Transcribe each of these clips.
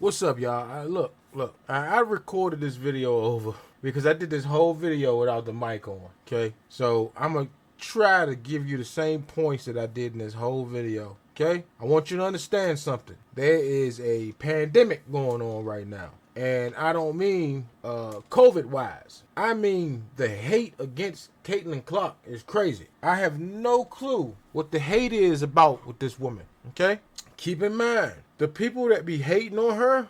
What's up, y'all? Look. I recorded this video over because I did this whole video without the mic on. Okay, so I'm gonna try to give you the same points that I did in this whole video. Okay, I want you to understand something. There is a pandemic going on right now. And I don't mean COVID wise. I mean the hate against Caitlin Clark is crazy. I have no clue what the hate is about with this woman. Okay? Keep in mind, the people that be hating on her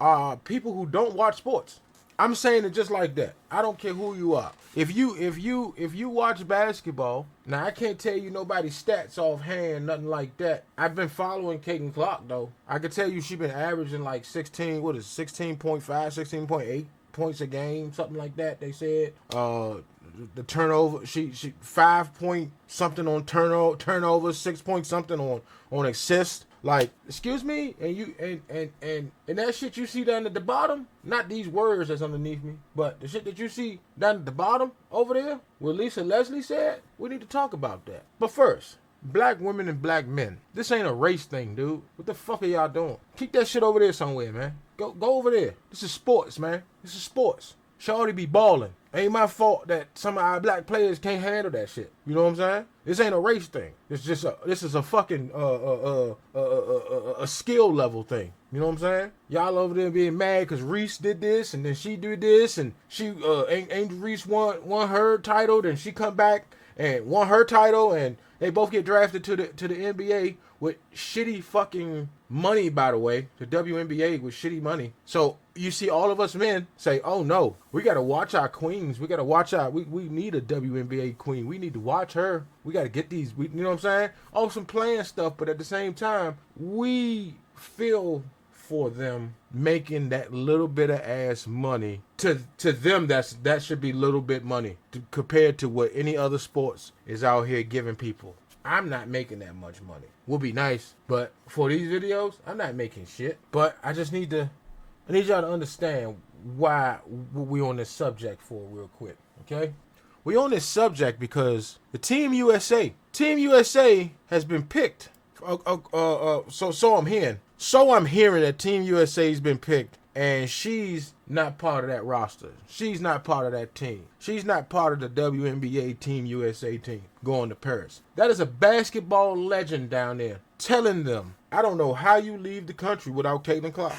are people who don't watch sports. I'm saying it just like that. I don't care who you are. If you watch basketball, now I can't tell you nobody's stats offhand, nothing like that. I've been following Caitlin Clark though. I can tell you she's been averaging like 16.5, 16.8 points a game, something like that. They said. The turnover, she 5 point something on turnover, 6 point something on assist. Like, excuse me, and you and that shit you see down at the bottom, not these words that's underneath me, but the shit that you see down at the bottom over there, where Lisa Leslie said, we need to talk about that. But first, black women and black men. This ain't a race thing, dude. What the fuck are y'all doing? Keep that shit over there somewhere, man. Go over there. This is sports, man. This is sports. Shorty be balling. Ain't my fault that some of our black players can't handle that shit. You know what I'm saying? This ain't a race thing. This is a fucking a skill level thing. You know what I'm saying? Y'all over there being mad because Reese did this and then she did this and she Angel Reese won her title, then she come back and won her title and they both get drafted to the NBA with shitty fucking money, by the way. The WNBA with shitty money. So you see all of us men say, oh no, we got to watch our queens. We got to watch we need a WNBA queen. We need to watch her. We got to get these, you know what I'm saying? Oh, some playing stuff, but at the same time, we feel for them making that little bit of ass money. To them, that should be little bit money compared to what any other sports is out here giving people. I'm not making that much money. Would be nice, but for these videos, I'm not making shit. But I need y'all to understand why we on this subject for real quick, okay? We on this subject because the Team USA has been picked. So I'm hearing. So I'm hearing that Team USA's been picked, and she's not part of that roster. She's not part of that team. She's not part of the WNBA Team USA team going to Paris. That is a basketball legend down there telling them, I don't know how you leave the country without Caitlin Clark.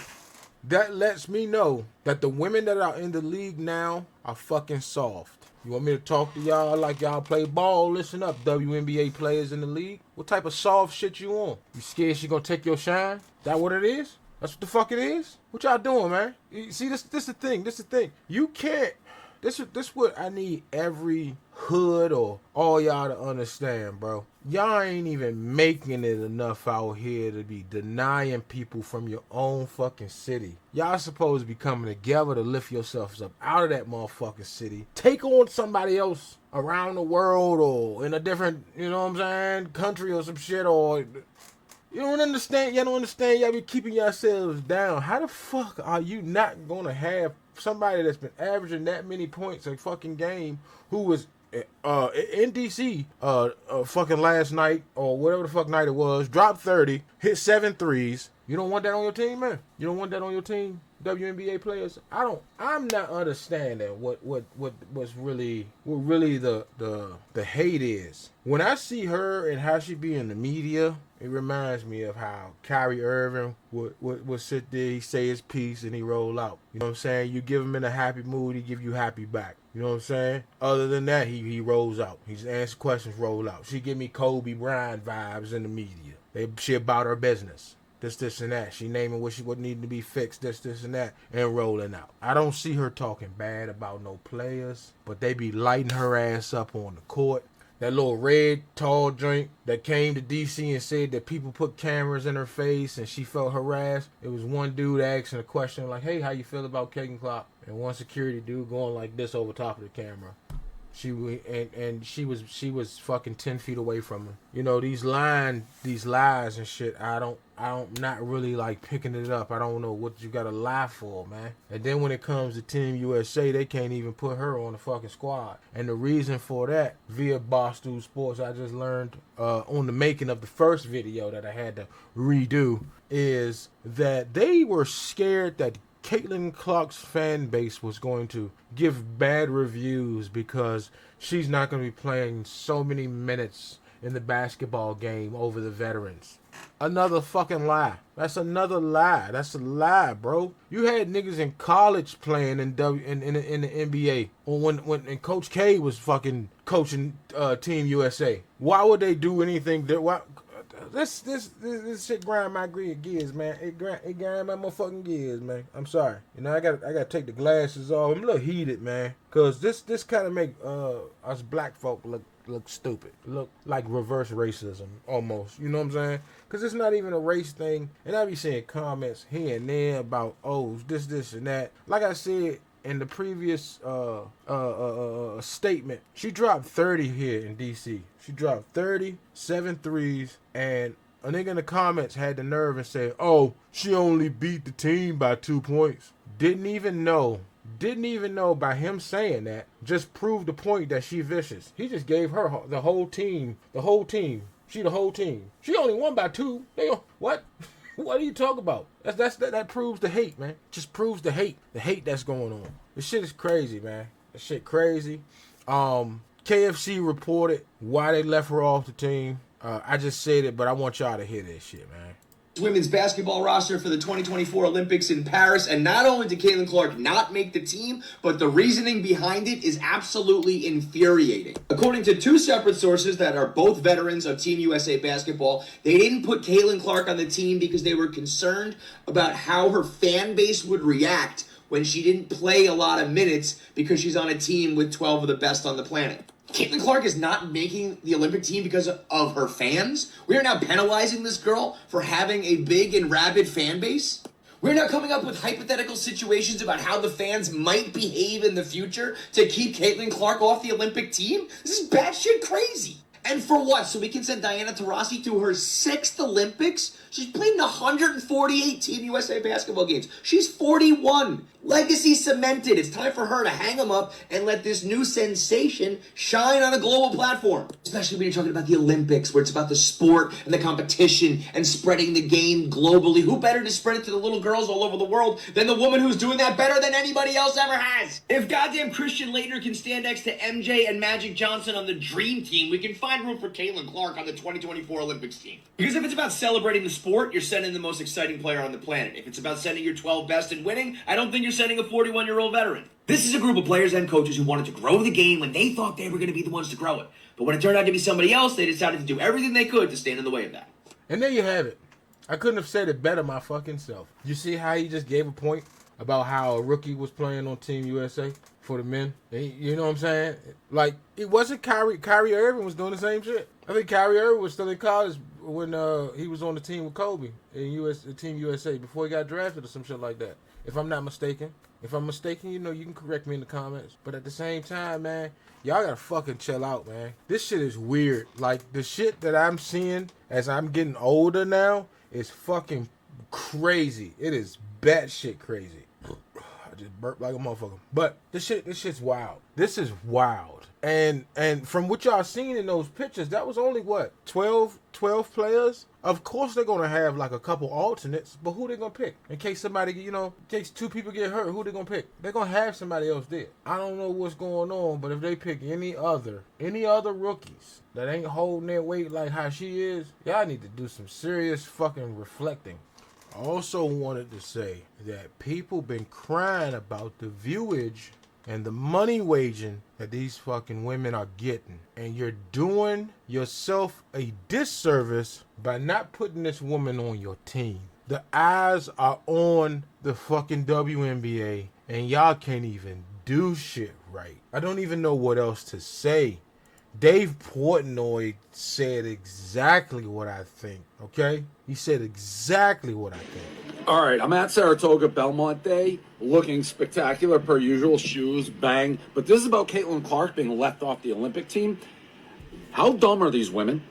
That lets me know that the women that are in the league now are fucking soft. You want me to talk to y'all like y'all play ball? Listen up, WNBA players in the league. What type of soft shit you on? You scared she gonna take your shine? That what it is? That's what the fuck it is? What y'all doing, man? You see, this the thing. This the thing. You can't. This what I need every hood or all y'all to understand, bro. Y'all ain't even making it enough out here to be denying people from your own fucking city. Y'all supposed to be coming together to lift yourselves up out of that motherfucking city. Take on somebody else around the world or in a different, you know what I'm saying, country or some shit, or you don't understand. Y'all don't understand. Y'all be keeping yourselves down. How the fuck are you not gonna have somebody that's been averaging that many points a fucking game who was in DC fucking last night or whatever the fuck night it was, dropped 30, hit 7 threes. You don't want that on your team, man? You don't want that on your team? WNBA players? I'm not understanding what's really the hate is. When I see her and how she be in the media, it reminds me of how Kyrie Irving would sit there, he say his piece, and he roll out. You know what I'm saying? You give him in a happy mood, he give you happy back. You know what I'm saying? Other than that, he rolls out. He just answers questions, roll out. She give me Kobe Bryant vibes in the media. She about her business. This, and that. She naming what need to be fixed, this, and that, and rolling out. I don't see her talking bad about no players, but they be lighting her ass up on the court. That little red tall drink that came to DC and said that people put cameras in her face and she felt harassed. It was one dude asking a question like, hey, how you feel about Caitlin Clark? And one security dude going like this over top of the camera. She was fucking 10 feet away from her. You know, these lies and shit. I'm not really like picking it up. I don't know what you gotta lie for, man. And then when it comes to Team USA, they can't even put her on the fucking squad. And the reason for that, via Barstool Sports, I just learned on the making of the first video that I had to redo, is that they were scared that Caitlin Clark's fan base was going to give bad reviews because she's not going to be playing so many minutes in the basketball game over the veterans. Another fucking lie. That's another lie. That's a lie, bro. You had niggas in college playing in the NBA when Coach K was fucking coaching Team USA. Why would they do anything that? Why? This shit grind my gears, man. It grind my motherfucking gears, man. I'm sorry. You know, I gotta take the glasses off. I'm a little heated, man. Cause this kind of make us black folk look stupid. Look like reverse racism almost. You know what I'm saying? Cause it's not even a race thing. And I be seeing comments here and there about this and that. Like I said in the previous statement, she dropped 30 here in DC. She dropped 30, 7 threes, and a nigga in the comments had the nerve and said, "Oh, she only beat the team by 2 points." Didn't even know by him saying that, just proved the point that she vicious. He just gave her the whole team. She the whole team. She only won by 2. What? What are you talking about? That proves the hate, man. Just proves the hate that's going on. This shit is crazy, man. This shit crazy. KFC reported why they left her off the team. I just said it, but I want y'all to hear this shit, man. Women's basketball roster for the 2024 Olympics in Paris, and not only did Caitlin Clark not make the team, but the reasoning behind it is absolutely infuriating. According to 2 separate sources that are both veterans of Team USA basketball, they didn't put Caitlin Clark on the team because they were concerned about how her fan base would react when she didn't play a lot of minutes because she's on a team with 12 of the best on the planet. Caitlin Clark is not making the Olympic team because of her fans. We are now penalizing this girl for having a big and rabid fan base. We're now coming up with hypothetical situations about how the fans might behave in the future to keep Caitlin Clark off the Olympic team. This is batshit crazy. And for what? So we can send Diana Taurasi to her 6th Olympics? She's played in 148 Team USA basketball games. She's 41. Legacy cemented. It's time for her to hang them up and let this new sensation shine on a global platform. Especially when you're talking about the Olympics, where it's about the sport and the competition and spreading the game globally. Who better to spread it to the little girls all over the world than the woman who's doing that better than anybody else ever has? If goddamn Christian Laettner can stand next to MJ and Magic Johnson on the Dream Team, we can find room for Caitlin Clark on the 2024 Olympics team. Because if it's about celebrating the sport, you're sending the most exciting player on the planet. If it's about sending your 12 best and winning, I don't think you're sending a 41-year-old veteran. This is a group of players and coaches who wanted to grow the game when they thought they were going to be the ones to grow it. But when it turned out to be somebody else, they decided to do everything they could to stand in the way of that. And there you have it. I couldn't have said it better my fucking self. You see how he just gave a point about how a rookie was playing on Team USA for the men? You know what I'm saying? Like, it wasn't Kyrie. Kyrie Irving was doing the same shit. I think Kyrie Irving was still in college when he was on the team with Kobe in Team USA before he got drafted or some shit like that. If I'm not mistaken. If I'm mistaken, you know, you can correct me in the comments. But at the same time, man, y'all gotta fucking chill out, man. This shit is weird. Like, the shit that I'm seeing as I'm getting older now is fucking crazy. It is batshit crazy. I just burped like a motherfucker. But this shit's wild. This is wild. And from what y'all seen in those pictures, that was only what, 12 players? Of course they're gonna have like a couple alternates, but who they gonna pick? In case somebody, you know, in case 2 people get hurt, who they gonna pick? They're gonna have somebody else there. I don't know what's going on, but if they pick any other rookies that ain't holding their weight like how she is, y'all need to do some serious fucking reflecting. I also wanted to say that people been crying about the viewage and the money waging that these fucking women are getting. And you're doing yourself a disservice by not putting this woman on your team. The eyes are on the fucking WNBA and y'all can't even do shit right. I don't even know what else to say. Dave Portnoy said exactly what I think, okay? He said exactly what I think. All right, I'm at Saratoga Belmont Day, looking spectacular per usual, shoes, bang. But this is about Caitlin Clark being left off the Olympic team. How dumb are these women?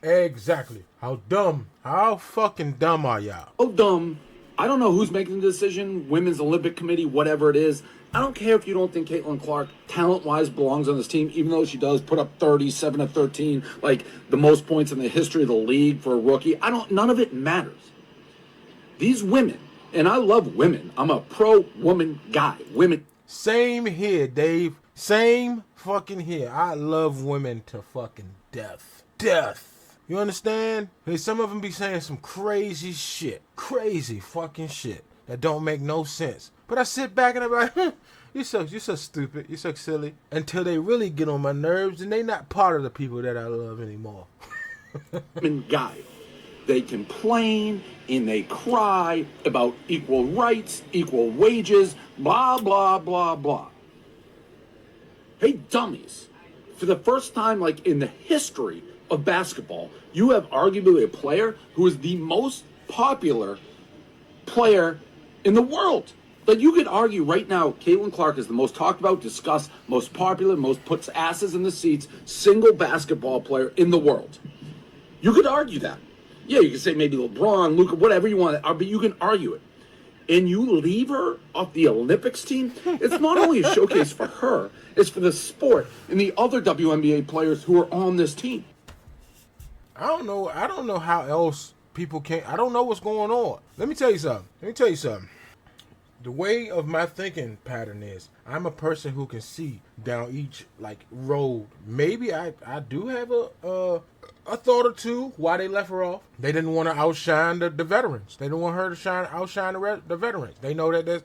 Exactly. How dumb? How fucking dumb are y'all? How dumb? I don't know who's making the decision, Women's Olympic Committee, whatever it is. I don't care if you don't think Caitlin Clark, talent-wise, belongs on this team, even though she does put up 37 of 13, like the most points in the history of the league for a rookie. None of it matters. These women, and I love women. I'm a pro-woman guy. Women. Same here, Dave. Same fucking here. I love women to fucking death. Death. You understand? Hey, some of them be saying some crazy shit. Crazy fucking shit that don't make no sense. But I sit back and I'm like, you're so stupid. You're so silly. Until they really get on my nerves and they not part of the people that I love anymore. Women guy. They complain and they cry about equal rights, equal wages, blah, blah, blah, blah. Hey, dummies. For the first time, like in the history of basketball, you have arguably a player who is the most popular player in the world. Like, you could argue right now, Caitlin Clark is the most talked about, discussed, most popular, most puts asses in the seats, single basketball player in the world. You could argue that. Yeah, you could say maybe LeBron, Luka, whatever you want, but you can argue it. And you leave her off the Olympics team, it's not only a showcase for her, it's for the sport and the other WNBA players who are on this team. I don't know how else people can't. I don't know what's going on. Let me tell you something. The way of my thinking pattern is, I'm a person who can see down each road. Maybe I do have a thought or two why they left her off. They didn't want to outshine the veterans. They didn't want her to outshine the veterans. They know that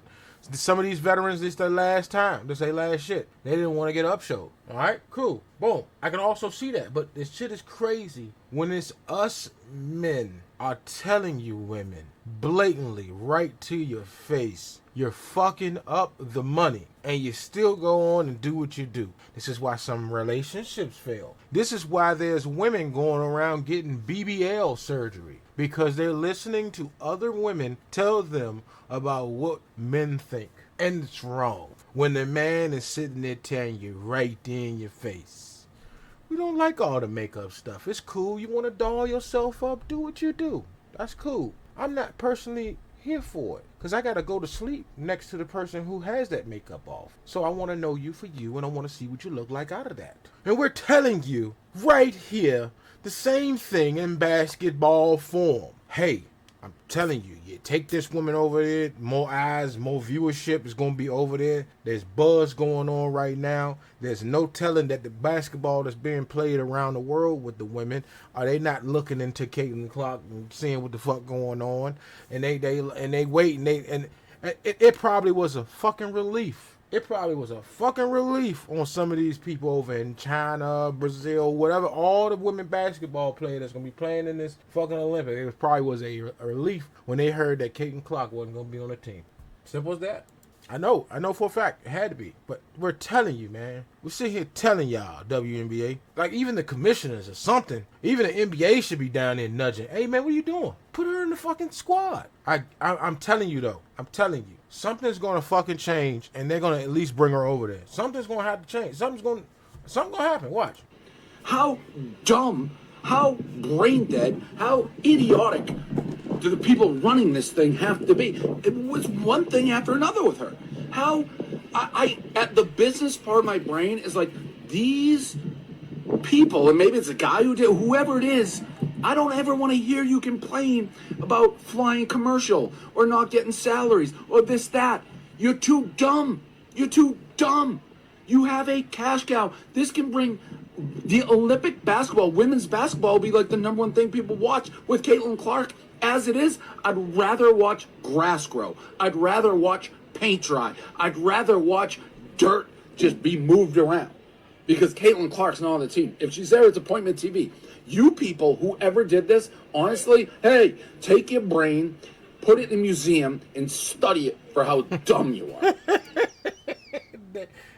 some of these veterans, this their last time. This their last shit. They didn't want to get upshowed. All right, cool. Boom. I can also see that. But this shit is crazy when it's us men are telling you women blatantly right to your face, you're fucking up the money, and you still go on and do what you do. This is why some relationships fail. This is why there's women going around getting BBL surgery, because they're listening to other women tell them about what men think. And it's wrong. When the man is sitting there telling you right in your face, we don't like all the makeup stuff. It's cool. You want to doll yourself up? Do what you do. That's cool. I'm not personally here for it, because I got to go to sleep next to the person who has that makeup off. So I want to know you for you, and I want to see what you look like out of that. And we're telling you right here the same thing in basketball form. Hey, I'm telling you, you take this woman over there, more eyes, more viewership is going to be over there. There's buzz going on right now. There's no telling that the basketball that's being played around the world with the women, are they not looking into Caitlin Clark and seeing what the fuck going on? And they wait, and it probably was a fucking relief. It probably was a fucking relief on some of these people over in China, Brazil, whatever. All the women basketball players that's going to be playing in this fucking Olympics. It probably was a relief when they heard that Caitlin Clark wasn't going to be on the team. Simple as that. I know for a fact it had to be. But we're telling you, man. We're sitting here telling y'all, WNBA. Like, even the commissioners or something. Even the NBA should be down there nudging. Hey, man, what are you doing? Put her in the fucking squad. I'm telling you, though. I'm telling you. Something's going to fucking change, and they're going to at least bring her over there. Something's going to have to change. Something's going to happen. Watch. How dumb, how brain dead, how idiotic do the people running this thing have to be? It was one thing after another with her. How I at the business part of my brain is like, these people, and maybe it's a guy who did, whoever it is, I don't ever want to hear you complain about flying commercial or not getting salaries or this, that. You're too dumb. You're too dumb. You have a cash cow. This can bring the Olympic basketball, women's basketball will be like the number one thing people watch with Caitlin Clark. As it is, I'd rather watch grass grow. I'd rather watch paint dry. I'd rather watch dirt just be moved around. Because Caitlin Clark's not on the team. If she's there, it's appointment TV. You people, whoever did this, honestly, hey, take your brain, put it in a museum, and study it for how dumb you are.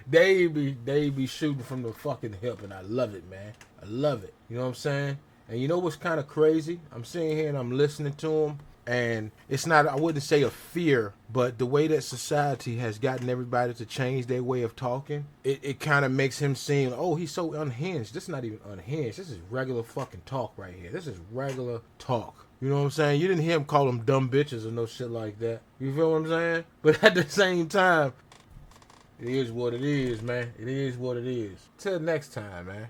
they be shooting from the fucking hip, and I love it, man. I love it. You know what I'm saying? And you know what's kind of crazy? I'm sitting here and I'm listening to them, and it's not, I wouldn't say a fear, but the way that society has gotten everybody to change their way of talking, it kind of makes him seem, oh, he's so unhinged. This is not even unhinged. This is regular fucking talk right here. This is regular talk. You know what I'm saying? You didn't hear him call them dumb bitches or no shit like that. You feel what I'm saying? But at the same time, it is what it is, man. It is what it is. Till next time, man.